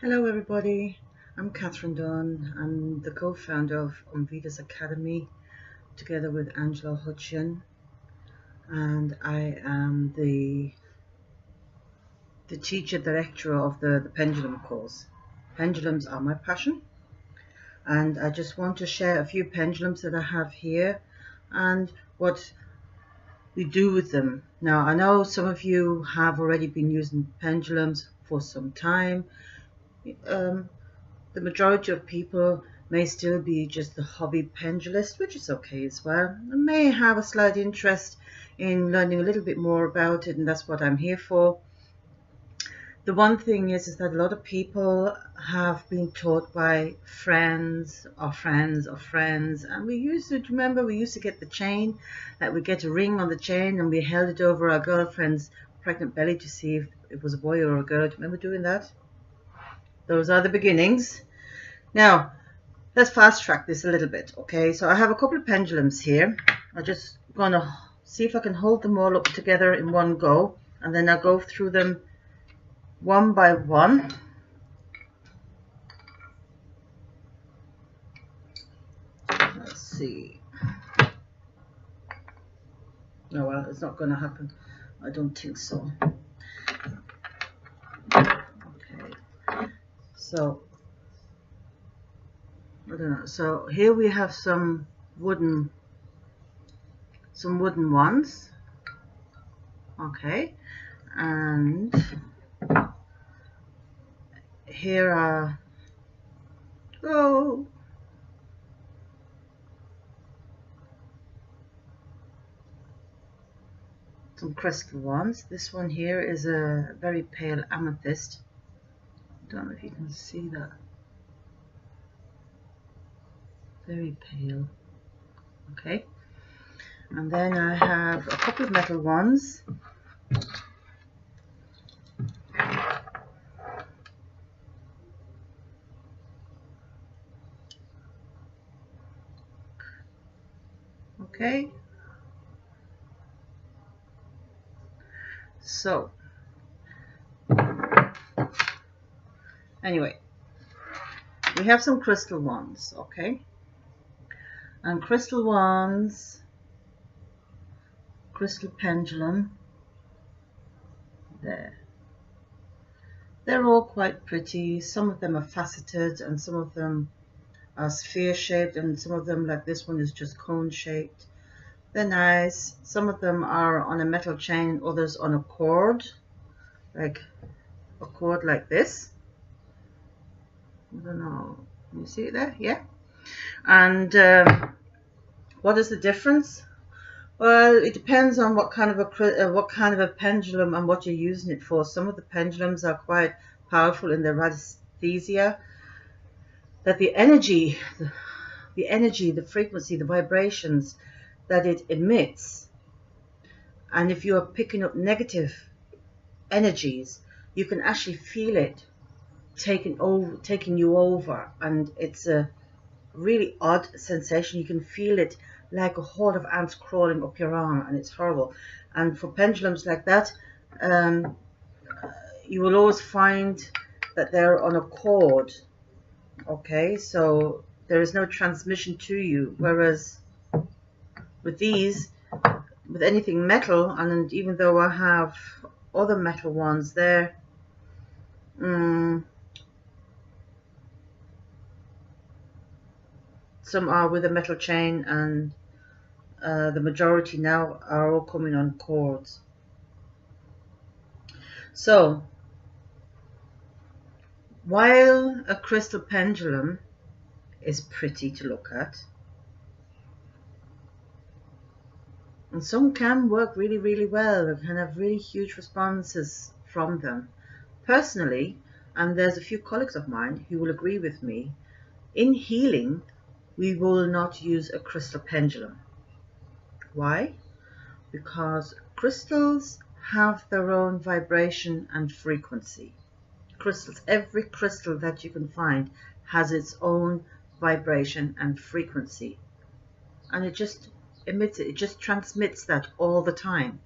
Hello everybody, I'm Catherine Dunn. I'm the co-founder of Umvida's Academy together with Angela Hutchin, and I am the teacher director of the Pendulum course. Pendulums are my passion, and I just want to share a few pendulums that I have here and what we do with them. Now I know some of you have already been using pendulums for some time. The majority of people may still be just the hobby pendulist, which is okay as well, and may have a slight interest in learning a little bit more about it, and that's what I'm here for. The one thing is that a lot of people have been taught by friends or friends of friends, and we used to get the chain, that we get a ring on the chain and we held it over our girlfriend's pregnant belly to see if it was a boy or a girl. Do you remember doing that? Those are the beginnings. Now, let's fast track this a little bit, okay? So I have a couple of pendulums here. I'm just going to see if I can hold them all up together in one go, and then I'll go through them one by one. Let's see. Oh, well, it's not going to happen. I don't think so. Okay. So, I don't know. So here we have some wooden ones. Okay. And here are some crystal ones. This one here is a very pale amethyst. Don't know if you can see that. Very pale. Okay. And then I have a couple of metal ones. Okay. So, anyway, we have some crystal ones, okay? And crystal ones, crystal pendulum, there. They're all quite pretty. Some of them are faceted and some of them are sphere shaped, and some of them, like this one, is just cone shaped. They're nice. Some of them are on a metal chain, others on a cord, like this. I don't know. Can you see it there? Yeah. And what is the difference? Well, it depends on what kind of a pendulum and what you're using it for. Some of the pendulums are quite powerful in their radiesthesia, that the energy, the frequency, the vibrations that it emits, and if you are picking up negative energies, you can actually feel it taking you over, and it's a really odd sensation. You can feel it like a horde of ants crawling up your arm, and it's horrible. And for pendulums like that, you will always find that they're on a cord, okay? So there is no transmission to you, whereas with these, with anything metal, and even though I have other metal ones there, some are with a metal chain, and the majority now are all coming on cords. So while a crystal pendulum is pretty to look at, and some can work really, really well and can have really huge responses from them. Personally, and there's a few colleagues of mine who will agree with me, in healing, we will not use a crystal pendulum. Why? Because crystals have their own vibration and frequency. Crystals, every crystal that you can find has its own vibration and frequency, and it just emits it, it just transmits that all the time.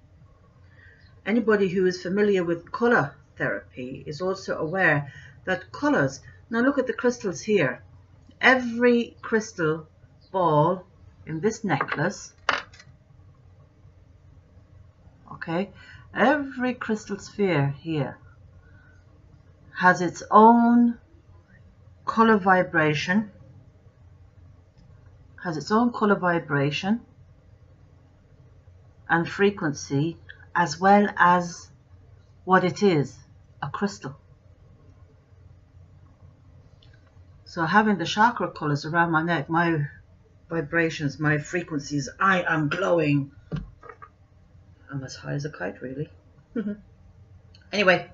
Anybody who is familiar with color therapy is also aware that colors, now look at the crystals here. Every crystal ball in this necklace, okay, every crystal sphere here has its own color vibration, and frequency, as well as what it is, a crystal. So having the chakra colors around my neck, my vibrations, my frequencies, I am glowing. I'm as high as a kite, really. Anyway,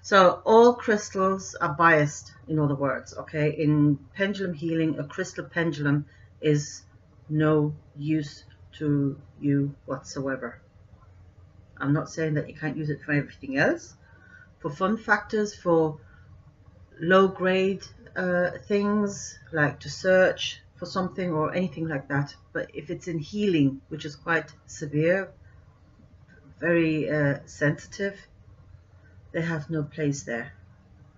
so all crystals are biased, in other words, okay? In pendulum healing, a crystal pendulum is no use to you whatsoever. I'm not saying that you can't use it for everything else. For fun factors, for low grade things, like to search for something or anything like that. But if it's in healing, which is quite severe, very sensitive, they have no place there.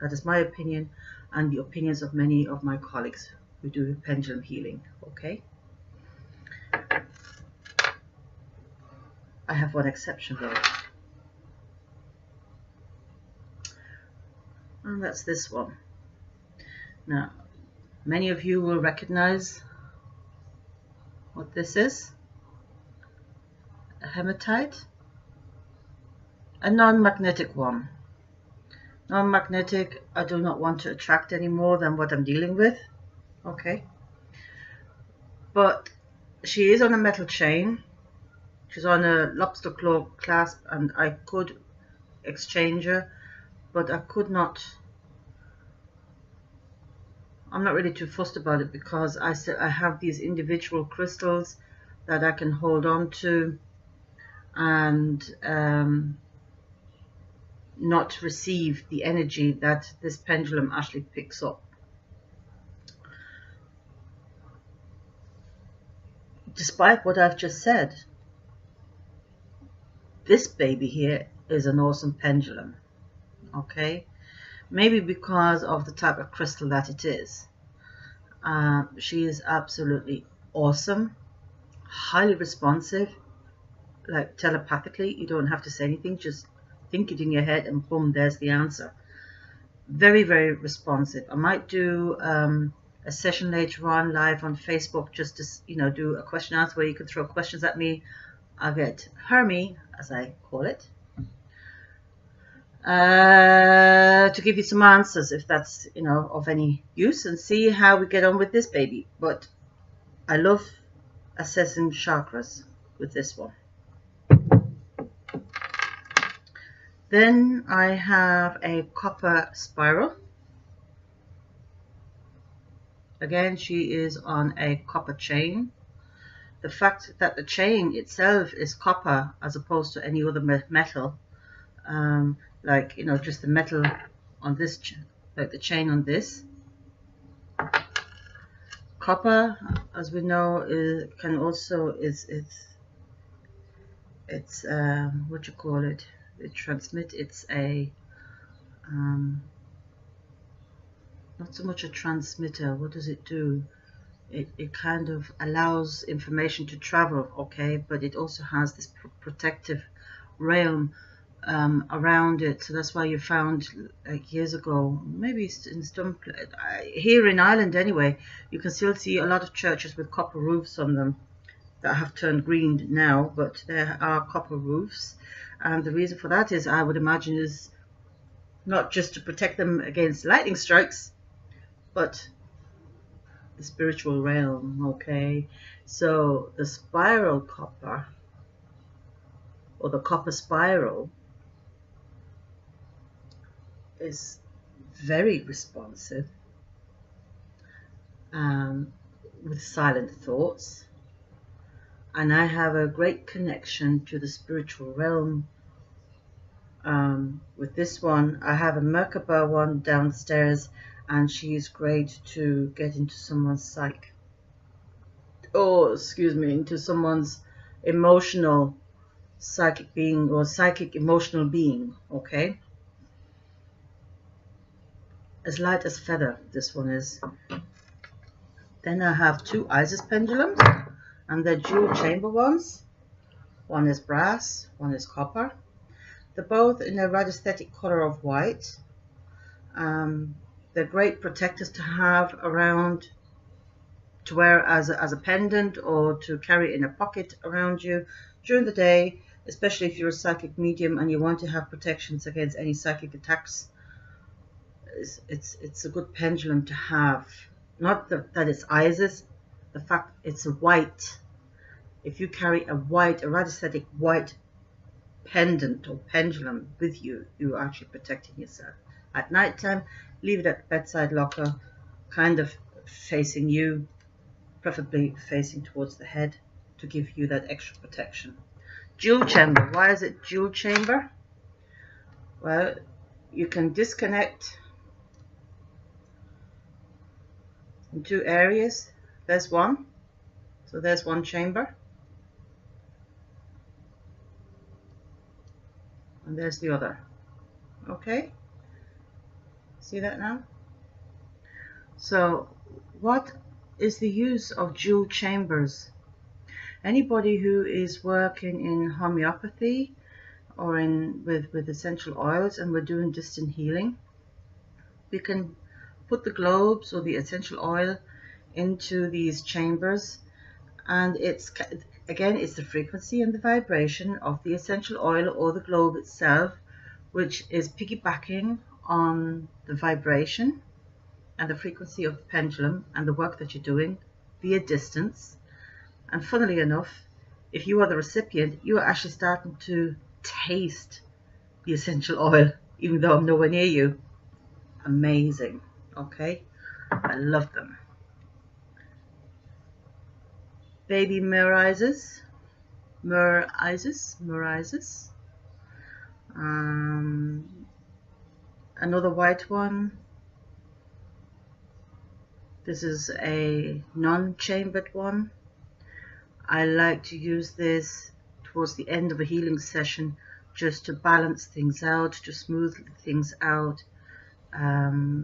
That is my opinion and the opinions of many of my colleagues who do pendulum healing, okay? I have one exception though. And that's this one. Now, many of you will recognize what this is. A hematite. A non-magnetic one. Non-magnetic, I do not want to attract any more than what I'm dealing with. Okay. But she is on a metal chain. She's on a lobster claw clasp, and I could exchange her, but I could not. I'm not really too fussed about it because I have these individual crystals that I can hold on to and not receive the energy that this pendulum actually picks up. Despite what I've just said, this baby here is an awesome pendulum, okay? Maybe because of the type of crystal that it is. She is absolutely awesome, highly responsive, like telepathically. You don't have to say anything, just think it in your head and boom, there's the answer. Very, very responsive. I might do a session later on live on Facebook just to, you know, do a question answer where you can throw questions at me. I'll get Hermie, as I call it, to give you some answers if that's, you know, of any use, and see how we get on with this baby. But I love assessing chakras with this one. Then I have a copper spiral. Again, she is on a copper chain. The fact that the chain itself is copper as opposed to any other metal, like, you know, just the metal on this, like the chain on this. Copper, as we know, can also it's what you call it? It transmit. It's a not so much a transmitter. What does it do? It kind of allows information to travel, okay, but it also has this protective realm around it. So that's why you found, like years ago, maybe in some here in Ireland anyway, you can still see a lot of churches with copper roofs on them that have turned green now, but there are copper roofs, and the reason for that is, I would imagine, is not just to protect them against lightning strikes, but the spiritual realm, okay? So the spiral copper, or the copper spiral, is very responsive with silent thoughts, and I have a great connection to the spiritual realm with this one. I have a Merkaba one downstairs, and she is great to get into someone's psyche, or excuse me, into someone's emotional psychic being, or psychic emotional being, okay? as light as feather, this one is. Then I have two Isis pendulums, and they're dual chamber ones. One is brass, one is copper. They're both in a rather aesthetic color of white. They're great protectors to have around, to wear as a pendant or to carry in a pocket around you during the day, especially if you're a psychic medium and you want to have protections against any psychic attacks. It's a good pendulum to have. Not that it's Isis, the fact it's white. If you carry a rather aesthetic white pendant or pendulum with you, you're actually protecting yourself. At night time, leave it at the bedside locker, kind of facing you, preferably facing towards the head, to give you that extra protection. Dual chamber. Why is it dual chamber? Well, you can disconnect in two areas. There's one. So there's one chamber. And there's the other. Okay? See that now? So what is the use of dual chambers? Anybody who is working in homeopathy or with essential oils and we're doing distant healing, we can put the globes or the essential oil into these chambers, and it's the frequency and the vibration of the essential oil or the globe itself, which is piggybacking on the vibration and the frequency of the pendulum and the work that you're doing via distance. And funnily enough, if you are the recipient, you are actually starting to taste the essential oil, even though I'm nowhere near you. Amazing. Okay, I love them. Baby Myrrh Isis. Another white one. This is a non-chambered one. I like to use this towards the end of a healing session just to balance things out, to smooth things out,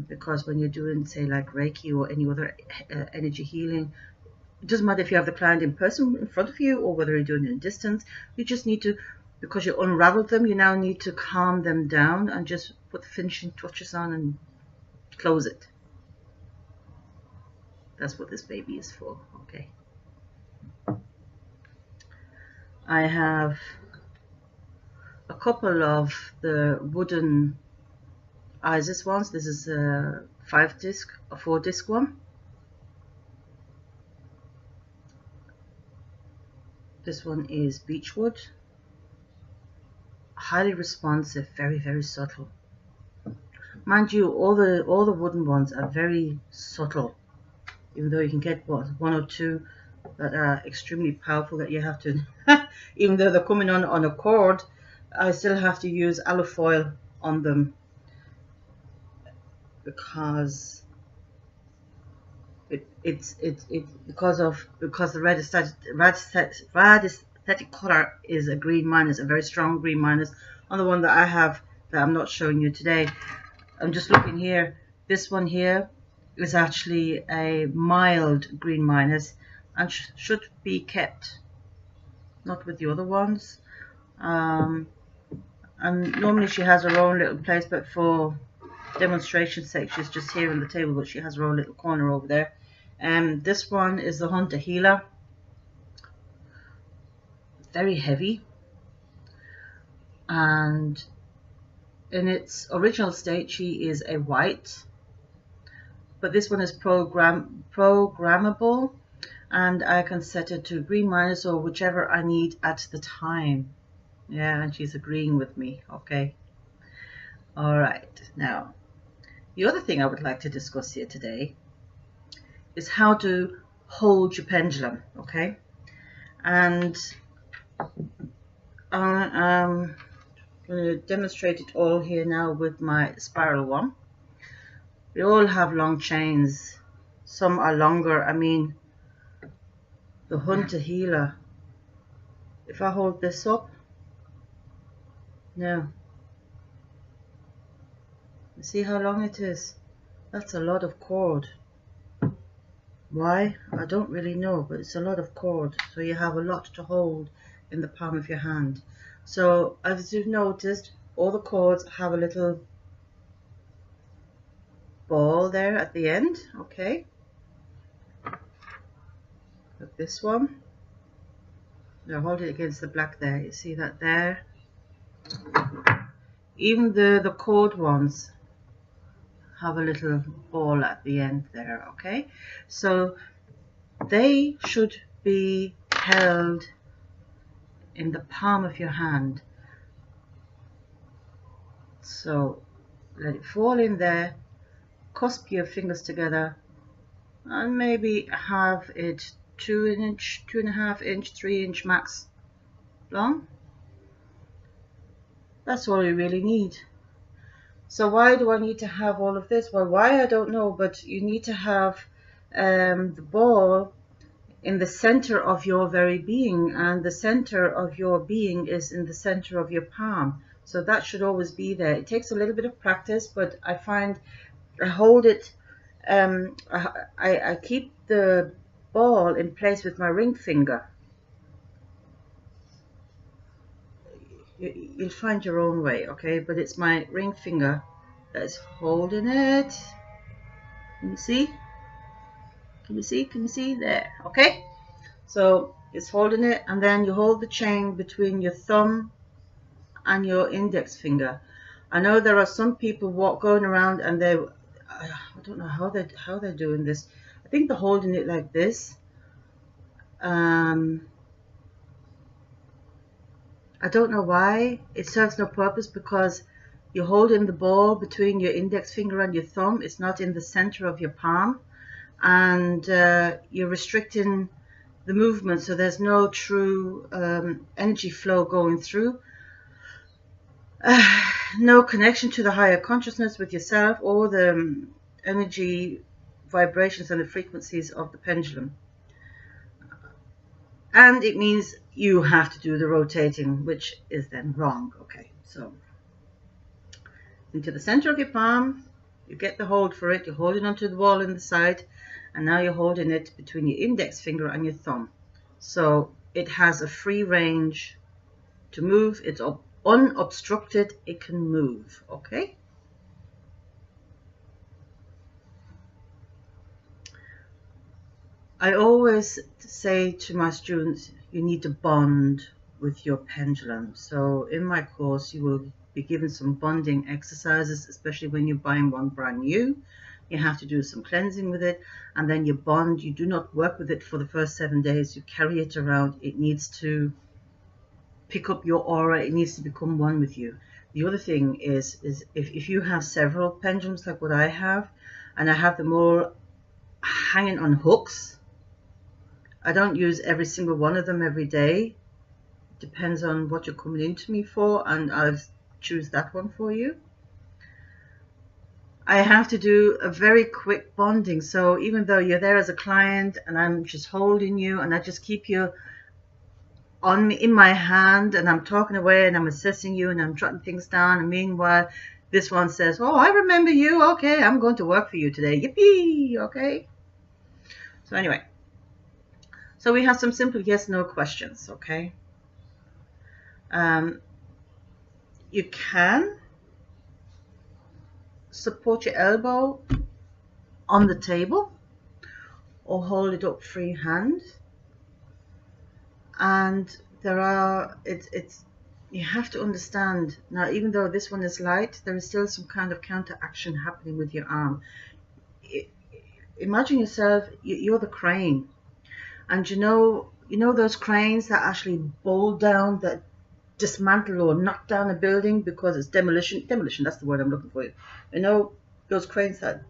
because when you're doing, say, like Reiki or any other energy healing, it doesn't matter if you have the client in person in front of you or whether you're doing it in distance. You just need to, because you unraveled them, you now need to calm them down and just put the finishing touches on and close it. That's what this baby is for. Okay. I have a couple of the wooden Isis ones. This is a 4-disc one. This one is beechwood. Highly responsive, very, very subtle. Mind you, all the wooden ones are very subtle, even though you can get one or two that are extremely powerful that you have to, even though they're coming on a cord, I still have to use alufoil on them because because the red aesthetic color is a green minus, a very strong green minus. On the one that I have that I'm not showing you today, I'm just looking here. This one here is actually a mild green minus and should be kept, not with the other ones. And normally she has her own little place, but for demonstration sake she's just here on the table, but she has her own little corner over there. This one is the Hunter Healer. Very heavy, and in its original state she is a white, but this one is programmable, and I can set it to green minus or whichever I need at the time. Yeah, and she's agreeing with me. Okay. All right. Now, the other thing I would like to discuss here today is how to hold your pendulum. Okay. And I'm going to demonstrate it all here now with my spiral one. We all have long chains. Some are longer. I mean, the Hunter Healer, if I hold this up, now, you see how long it is? That's a lot of cord. Why? I don't really know, but it's a lot of cord. So you have a lot to hold in the palm of your hand. So as you've noticed, all the cords have a little ball there at the end. Okay. Like this one. Now hold it against the black there. You see that there? Even the cord ones have a little ball at the end there. Okay. So they should be held in the palm of your hand. So let it fall in there, cusp your fingers together, and maybe have it 2 inch, 2.5 inch, 3 inch max long. That's all you really need. So why do I need to have all of this? Well, why I don't know, but you need to have the ball in the center of your very being, and the center of your being is in the center of your palm. So that should always be there. It takes a little bit of practice, but I find I hold it, I keep the ball in place with my ring finger. You'll find your own way, okay? But it's my ring finger that's holding it. Can you see? Can you see? Can you see? There, okay? So it's holding it, and then you hold the chain between your thumb and your index finger. I know there are some people going around and I don't know how they're doing this. I think they're holding it like this. I don't know why. It serves no purpose, because you're holding the ball between your index finger and your thumb. It's not in the center of your palm, and you're restricting the movement, so there's no true energy flow going through. No connection to the higher consciousness with yourself, or the energy vibrations and the frequencies of the pendulum. And it means you have to do the rotating, which is then wrong. Okay, so into the center of your palm, you get the hold for it, you're holding onto the wall in the side, and now you're holding it between your index finger and your thumb. So it has a free range to move. It's unobstructed, it can move, okay? I always say to my students, you need to bond with your pendulum. So in my course, you will be given some bonding exercises, especially when you're buying one brand new. You have to do some cleansing with it, and then you bond. You do not work with it for the first 7 days. You carry it around. It needs to pick up your aura. It needs to become one with you. The other thing is if you have several pendulums like what I have, and I have them all hanging on hooks, I don't use every single one of them every day. It depends on what you're coming into me for, and I'll choose that one for you. I have to do a very quick bonding. So even though you're there as a client and I'm just holding you and I just keep you on me in my hand and I'm talking away and I'm assessing you and I'm jotting things down, and meanwhile this one says, oh, I remember you, okay, I'm going to work for you today, yippee, okay? So anyway, so we have some simple yes no questions, okay? You can support your elbow on the table or hold it up free hand, and there are you have to understand now, even though this one is light, there is still some kind of counteraction happening with your arm. Imagine yourself, you're the crane, and you know those cranes that actually bolt down, that dismantle or knock down a building because it's demolition, that's the word I'm looking for. You know those cranes that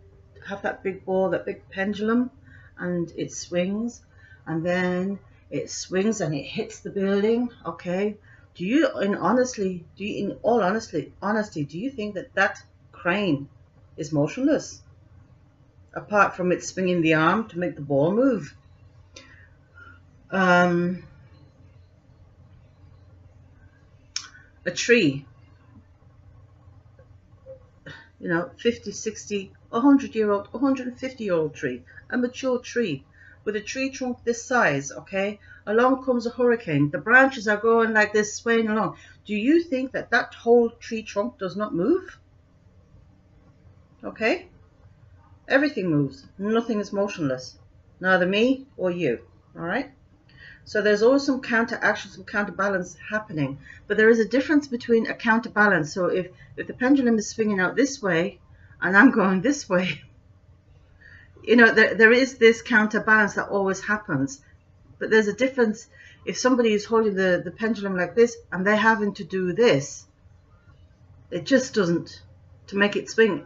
have that big ball, that big pendulum, and it swings, and then it swings and it hits the building, okay? Do you, in all honesty, do you think that crane is motionless, apart from it swinging the arm to make the ball move? A tree. you know, 50, 60, 100-year-old, 150-year-old tree, a mature tree with a tree trunk this size, okay? Along comes a hurricane. The branches are going like this, swaying along. Do you think that that whole tree trunk does not move? Okay? Everything moves. Nothing is motionless. Neither me or you, all right? So there's always some counteraction, some counterbalance happening. But there is a difference between a counterbalance. So if the pendulum is swinging out this way and I'm going this way, you know, there is this counterbalance that always happens. But there's a difference if somebody is holding the pendulum like this and they're having to do this. It just doesn't, to make it swing,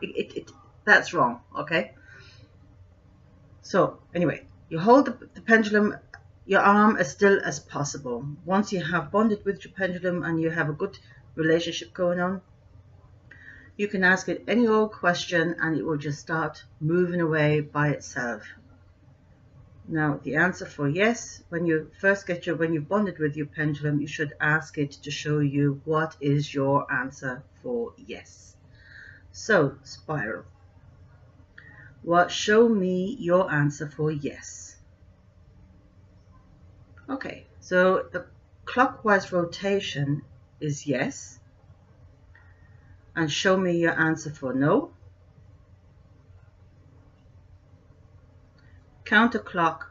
that's wrong, okay? So anyway, you hold the pendulum, your arm as still as possible. Once you have bonded with your pendulum and you have a good relationship going on, you can ask it any old question and it will just start moving away by itself. Now, the answer for yes, when you first when you've bonded with your pendulum, you should ask it to show you what is your answer for yes. So, spiral. Show me your answer for yes. Okay, so the clockwise rotation is yes. And show me your answer for no. Counterclockwise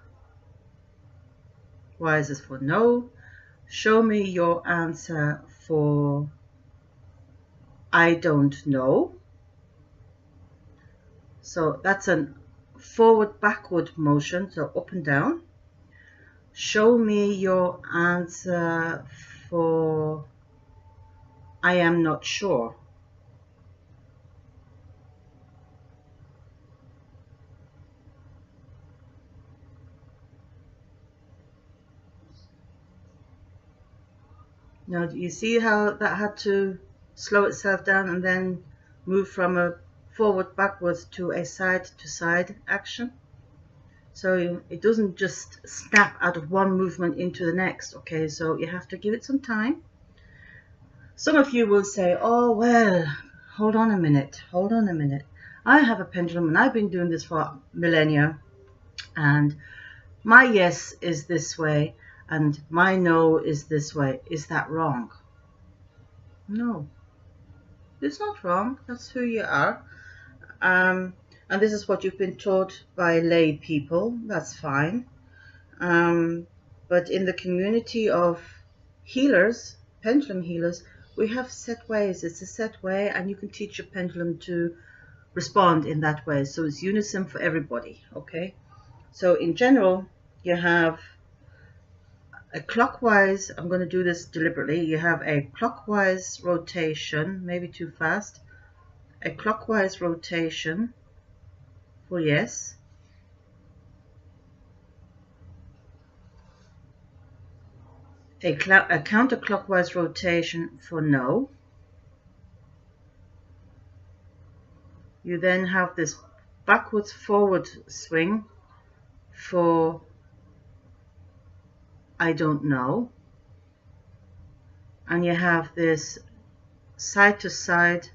is for no. Show me your answer for I don't know. So that's a forward-backward motion, so up and down. Show me your answer for I am not sure. Now, do you see how that had to slow itself down and then move from a forward backwards to a side to side action? So it doesn't just snap out of one movement into the next, okay? So you have to give it some time. Some of you will say, oh, well, hold on a minute. I have a pendulum and I've been doing this for millennia and my yes is this way and my no is this way. Is that wrong? No, it's not wrong. That's who you are. And this is what you've been taught by lay people. That's fine. But in the community of healers, pendulum healers, we have set ways. It's a set way and you can teach your pendulum to respond in that way. So it's unison for everybody, okay? So in general, you have a clockwise, I'm going to do this deliberately, you have a clockwise rotation, maybe too fast, a clockwise rotation for yes, a counterclockwise rotation for no. You then have this backwards forward swing for I don't know, and you have this side to side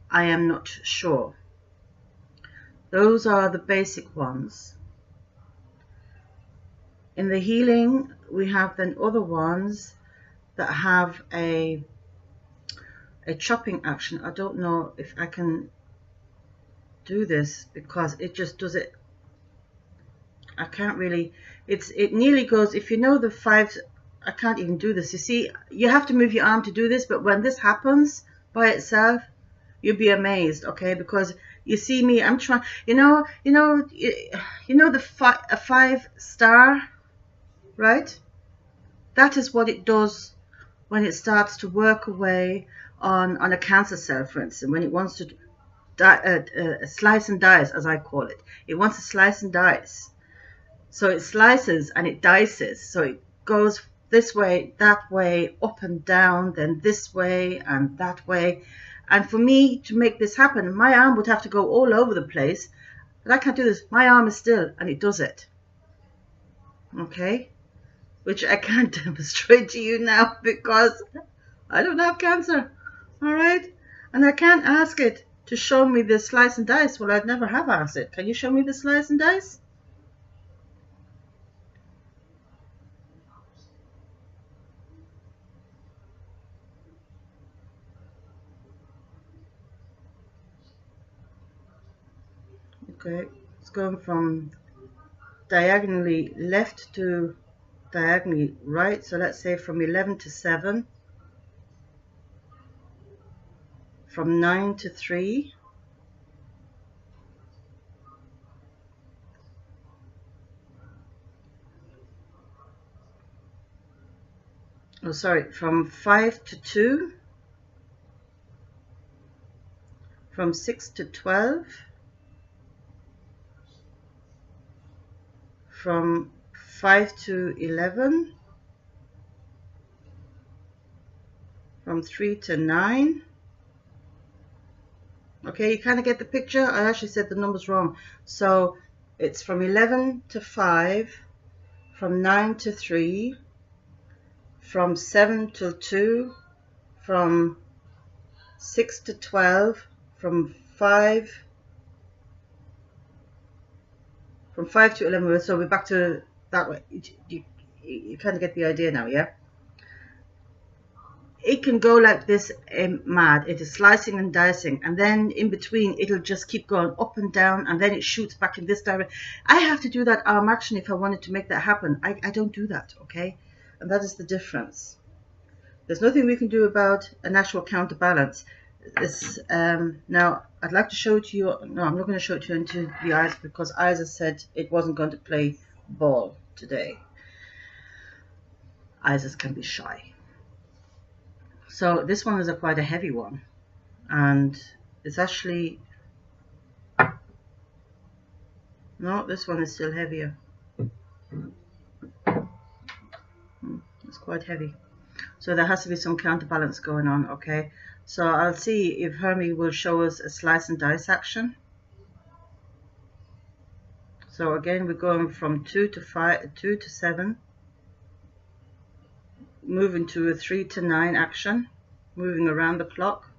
I am not sure. Those are the basic ones. In the healing we have then other ones that have a chopping action. I don't know if I can do this because it just does it. I can't really, it nearly goes, if you know the five, I can't even do this. You see, you have to move your arm to do this, but when this happens by itself, you'll be amazed, okay? Because you see me, I'm trying, you know the 5-star, right? That is what it does when it starts to work away on a cancer cell, for instance, when it wants to slice and dice, as I call it. It wants to slice and dice. So it slices and it dices. So it goes this way, that way, up and down, then this way and that way. And for me to make this happen, my arm would have to go all over the place. But I can't do this. My arm is still and it does it. Okay? Which I can't demonstrate to you now because I don't have cancer. All right? And I can't ask it to show me the slice and dice. Well, I'd never have asked it. Can you show me the slice and dice? Okay, it's going from diagonally left to diagonally right. So let's say from 11 to 7, from 9 to 3, oh sorry, from 5 to 2, from 6 to 12, from 5 to 11, from 3 to 9. Okay, you kind of get the picture. I actually said the numbers wrong. So it's from 11 to 5, from 9 to 3, from 7 till 2, from 6 to 12, from 5 to 11. So we're back to that way. You kind of get the idea now, yeah? It can go like this, mad. It is slicing and dicing, and then in between it'll just keep going up and down, and then it shoots back in this direction. I have to do that arm action if I wanted to make that happen. I don't do that, okay? And that is the difference. There's nothing we can do about an actual counterbalance. This now I'd like to show it to you. No, I'm not going to show it to you into the eyes, because Isa said it wasn't going to play ball today. Isaac can be shy. So this one is quite a heavy one, and it's actually, no, this one is still heavier. It's quite heavy. So there has to be some counterbalance going on, okay? So I'll see if Hermie will show us a slice and dice action. So again, we're going from 2 to 5, 2 to 7, moving to a 3 to 9 action, moving around the clock.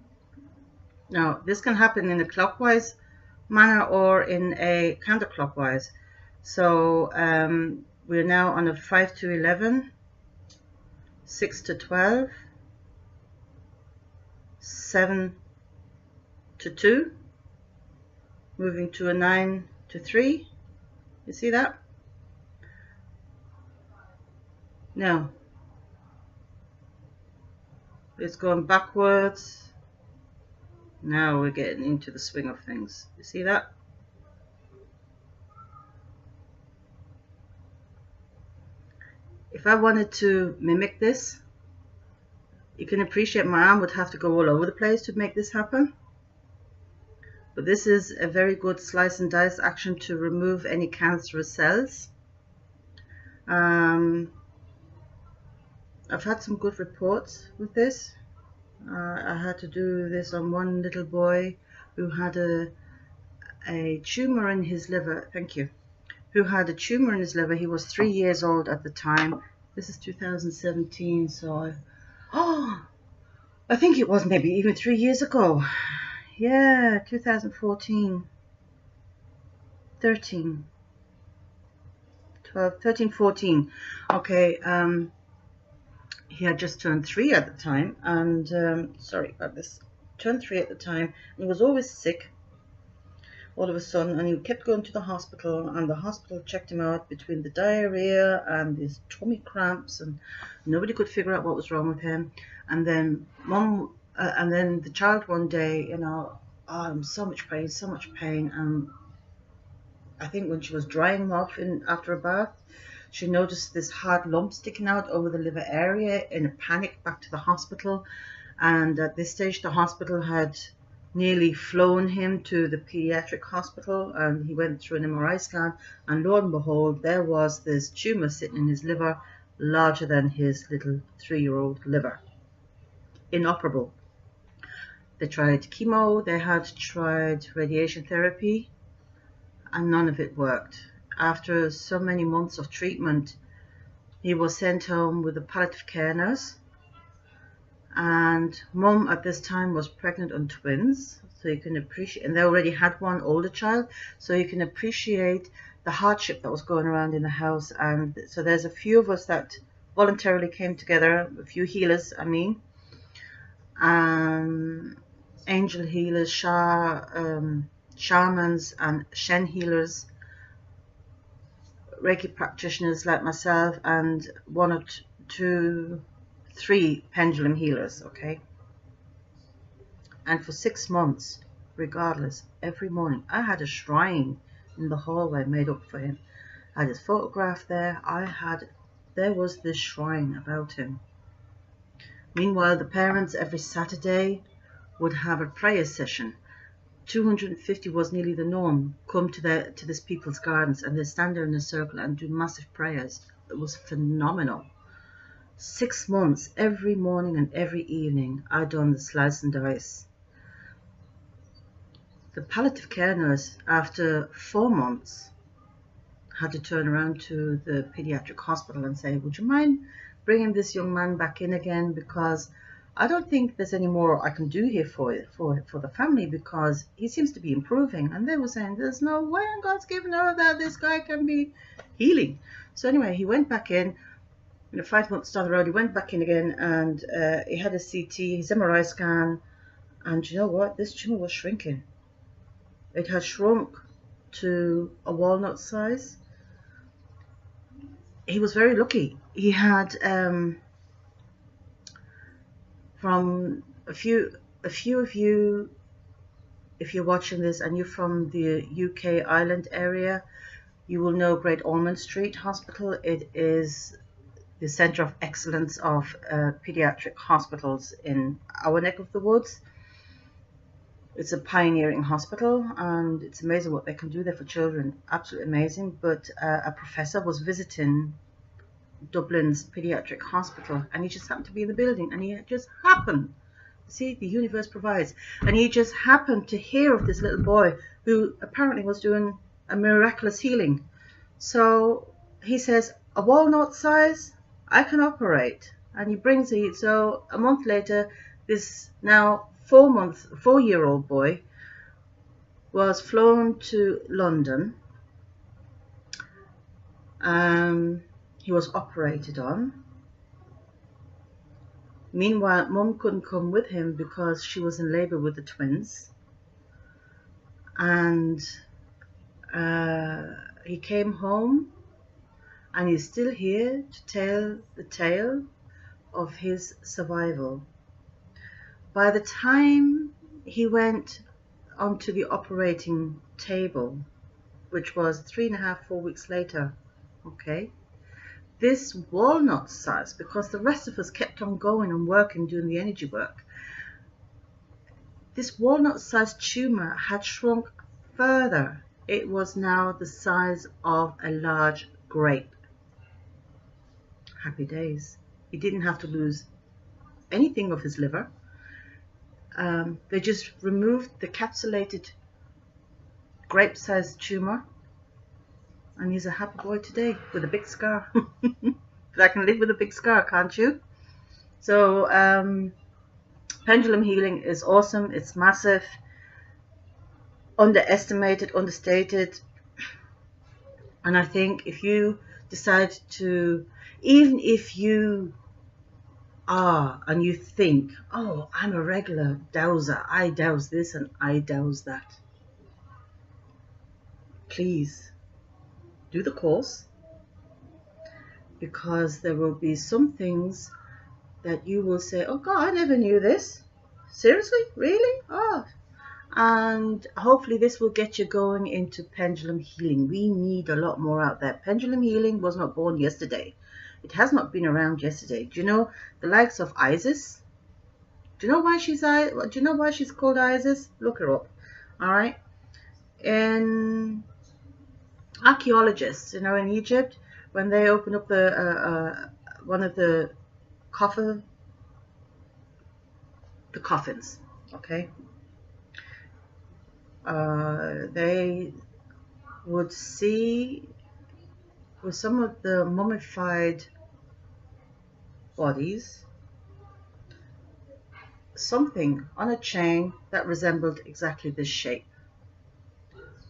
Now this can happen in a clockwise manner or in a counterclockwise. So we're now on a 5 to 11, 6 to 12, 7 to 2, moving to a 9 to 3. You see that? Now it's going backwards. Now we're getting into the swing of things. You see that? If I wanted to mimic this, you can appreciate my arm would have to go all over the place to make this happen. But this is a very good slice and dice action to remove any cancerous cells. I've had some good reports with this. I had to do this on one little boy who had a tumor in his liver. Thank you. Who had a tumor in his liver. He was 3 years old at the time. This is 2017, so I think it was maybe even 3 years ago. Yeah, 2014, 13, 12, 13, 14. Okay, he had just turned 3 at the time, and sorry about this, turned 3 at the time, and he was always sick all of a sudden, and he kept going to the hospital, and the hospital checked him out between the diarrhea and his tummy cramps, and nobody could figure out what was wrong with him. And then mom, and then the child one day, you know, oh, so much pain, and I think when she was drying him off after a bath, she noticed this hard lump sticking out over the liver area. In a panic, back to the hospital, and at this stage the hospital had nearly flown him to the pediatric hospital, and he went through an MRI scan, and lo and behold, there was this tumor sitting in his liver, larger than his little 3-year-old liver. Inoperable. They tried chemo, they had tried radiation therapy, and none of it worked. After so many months of treatment, he was sent home with a palliative care nurse, and mum at this time was pregnant on twins, so you can appreciate, and they already had one older child, so you can appreciate the hardship that was going around in the house. And so there's a few of us that voluntarily came together, a few healers, I mean, angel healers, shamans and Shen healers, Reiki practitioners like myself, and one or two, three pendulum healers, okay? And for 6 months, regardless, every morning, I had a shrine in the hallway made up for him. I had his photograph there. There was this shrine about him. Meanwhile, the parents every Saturday would have a prayer session. 250 was nearly the norm. Come to this people's gardens, and they stand there in a circle and do massive prayers. It was phenomenal. 6 months, every morning and every evening, I done the slice and dice. The palliative care nurse, after 4 months, had to turn around to the pediatric hospital and say, would you mind bringing this young man back in again, because I don't think there's any more I can do here for the family, because he seems to be improving. And they were saying, there's no way on God's given earth that this guy can be healing. So anyway, he went back in. 5 months down the road, he went back in again, and he had a CT, his MRI scan, and you know what? This tumor was shrinking. It had shrunk to a walnut size. He was very lucky. He had, from a few of you, if you're watching this and you're from the UK Ireland area, you will know Great Ormond Street Hospital. It is the centre of excellence of pediatric hospitals in our neck of the woods. It's a pioneering hospital, and it's amazing what they can do there for children. Absolutely amazing. But a professor was visiting Dublin's pediatric hospital, and he just happened to be in the building, and he just happened, see, the universe provides, and he just happened to hear of this little boy who apparently was doing a miraculous healing. So he says, a walnut size, I can operate. And he brings it. So a month later, this now 4-year-old boy was flown to London. He was operated on. Meanwhile, Mum couldn't come with him because she was in labor with the twins. And he came home, and he's still here to tell the tale of his survival. By the time he went onto the operating table, which was 3.5, 4 weeks later, okay, this walnut size, because the rest of us kept on going and working, doing the energy work, this walnut sized tumor had shrunk further. It was now the size of a large grape. Happy days. He didn't have to lose anything of his liver. They just removed the capsulated grape-sized tumor, and he's a happy boy today with a big scar. But I can live with a big scar, can't you? So pendulum healing is awesome. It's massive, underestimated, understated. And I think if you decide to, even if you are and you think, oh, I'm a regular dowser, I douse this and I douse that, please do the course, because there will be some things that you will say, oh God, I never knew this. Seriously? Really? Oh. And hopefully this will get you going into pendulum healing. We need a lot more out there. Pendulum healing was not born yesterday. It has not been around yesterday. Do you know the likes of Isis? Do you know why she's called Isis? Look her up. All right. And archaeologists, in Egypt, when they open up the one of the coffins, okay, they would see with some of the mummified bodies something on a chain that resembled exactly this shape.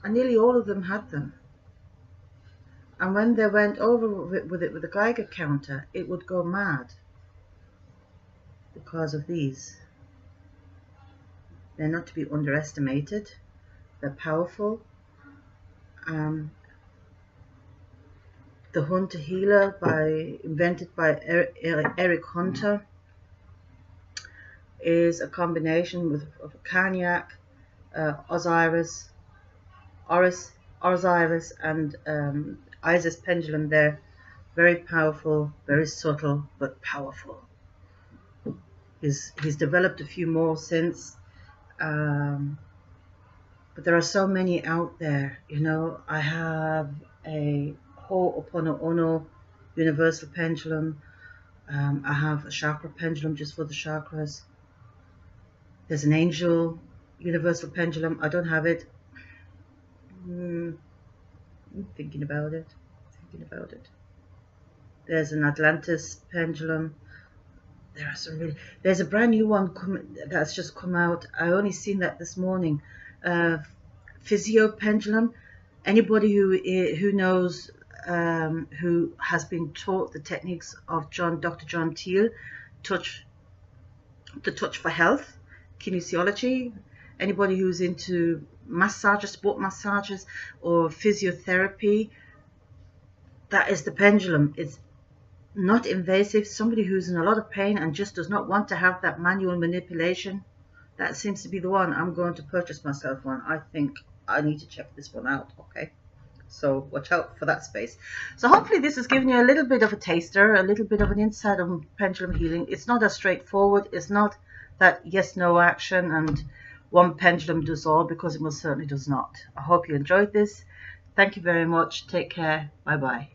And nearly all of them had them. And when they went over with it with a Geiger counter, it would go mad because of these. They're not to be underestimated. They're powerful. The Hunter Healer, invented by Eric Hunter, is a combination of Cognac, Osiris, and Isis pendulum. They're very powerful, very subtle, but powerful. He's developed a few more since, but there are so many out there. You know, I have a Ho'oponopono universal pendulum. I have a chakra pendulum just for the chakras. There's an angel universal pendulum. I don't have it. I'm thinking about it. There's an Atlantis pendulum. There's a brand new one that's just come out. I only seen that this morning. Physio pendulum. Anybody who knows, who has been taught the techniques of Dr. John Teal, the touch for health, kinesiology. Anybody who's into massages, sport massages, or physiotherapy, that is the pendulum. It's not invasive. Somebody who's in a lot of pain and just does not want to have that manual manipulation, that seems to be the one. I'm going to purchase myself one. I think I need to check this one out. Okay, so watch out for that space. So hopefully this has given you a little bit of a taster, a little bit of an insight on pendulum healing. It's not as straightforward. It's not that yes no action and one pendulum does all, because it most certainly does not. I hope you enjoyed this. Thank you very much. Take care. Bye bye.